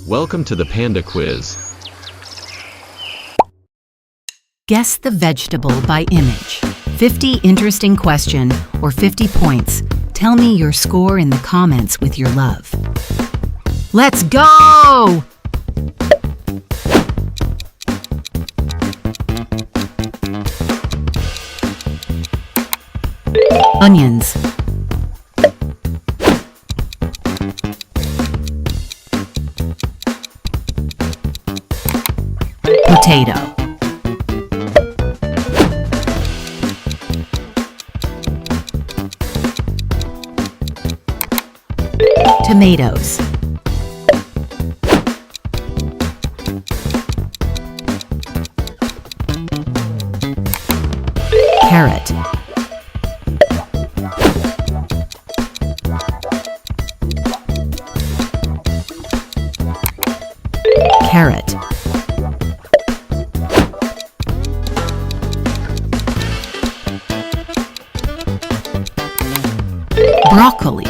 Welcome to the Panda Quiz. Guess the vegetable by image. 50 interesting question or 50 points. Tell me your score in the comments with your love. Let's go! Onions. Potato. Tomatoes. Carrot. Carrot. Broccoli.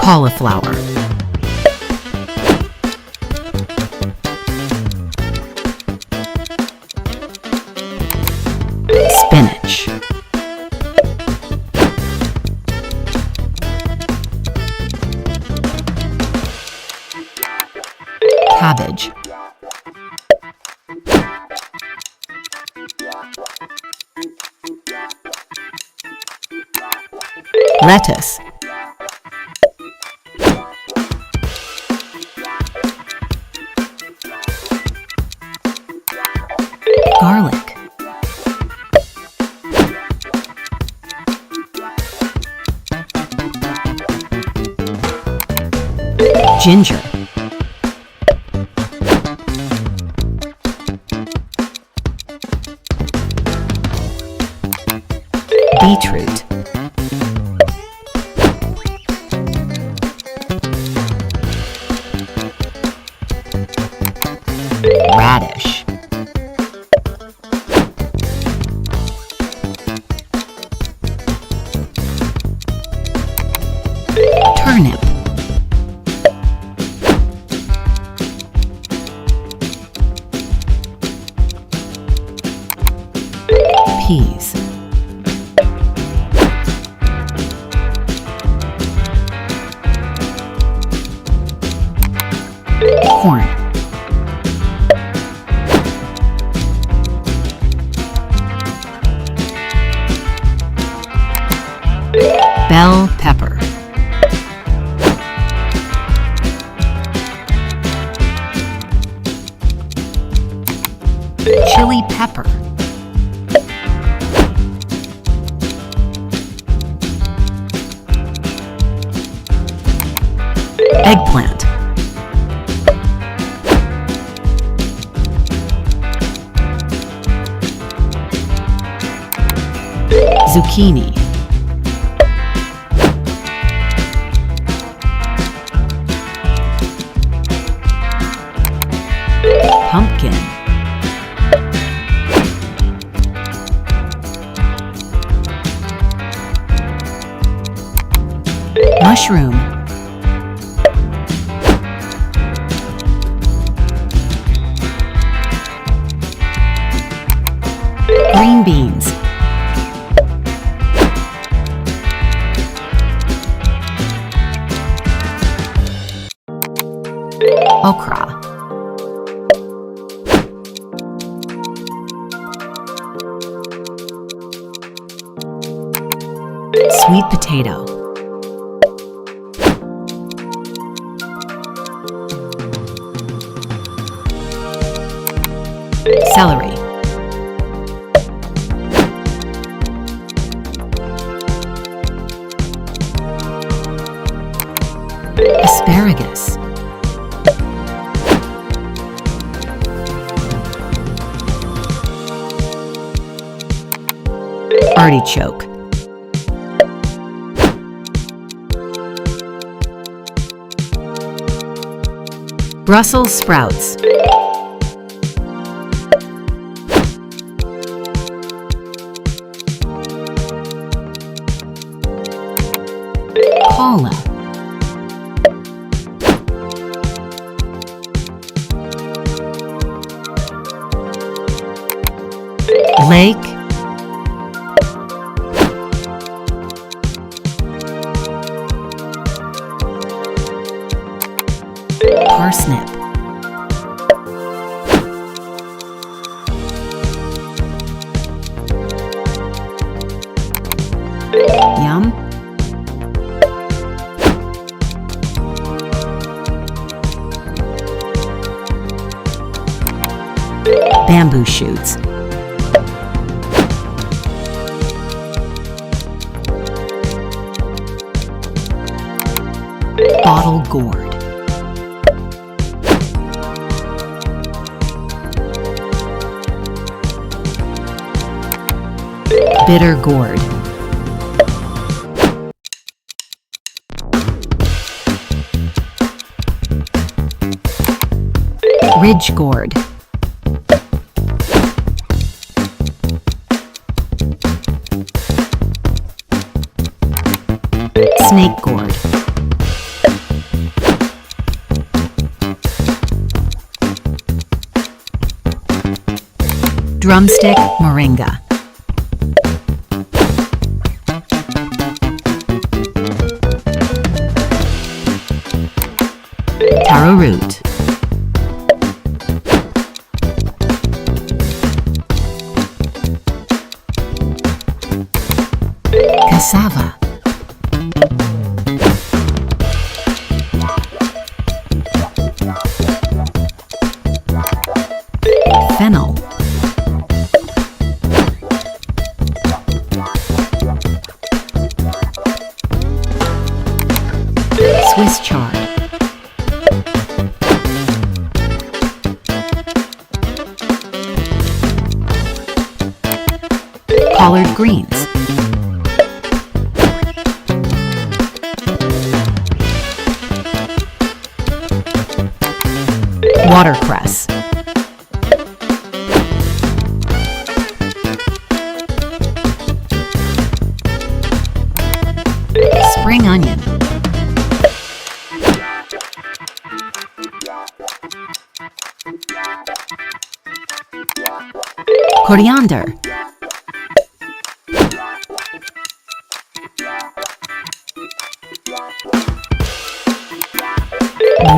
Cauliflower. Spinach. Cabbage. Lettuce. Garlic. Ginger. Beetroot. Radish. Turnip. Peas. Corn. Bell pepper. Chili pepper. Eggplant. Zucchini. Pumpkin. Mushroom. Green beans. Okra. Sweet potato. Celery. Asparagus. Artichoke. Brussels sprouts. Paula, Lake, Parsnip, Yum, Bamboo shoots, Bottle gourd, Bitter gourd, Ridge gourd, Snake gourd, Drumstick moringa, Taro root, Cassava, Fennel, Swiss chard, collard greens, watercress, spring onion, coriander,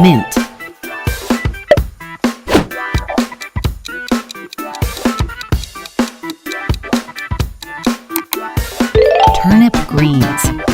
mint, turnip greens,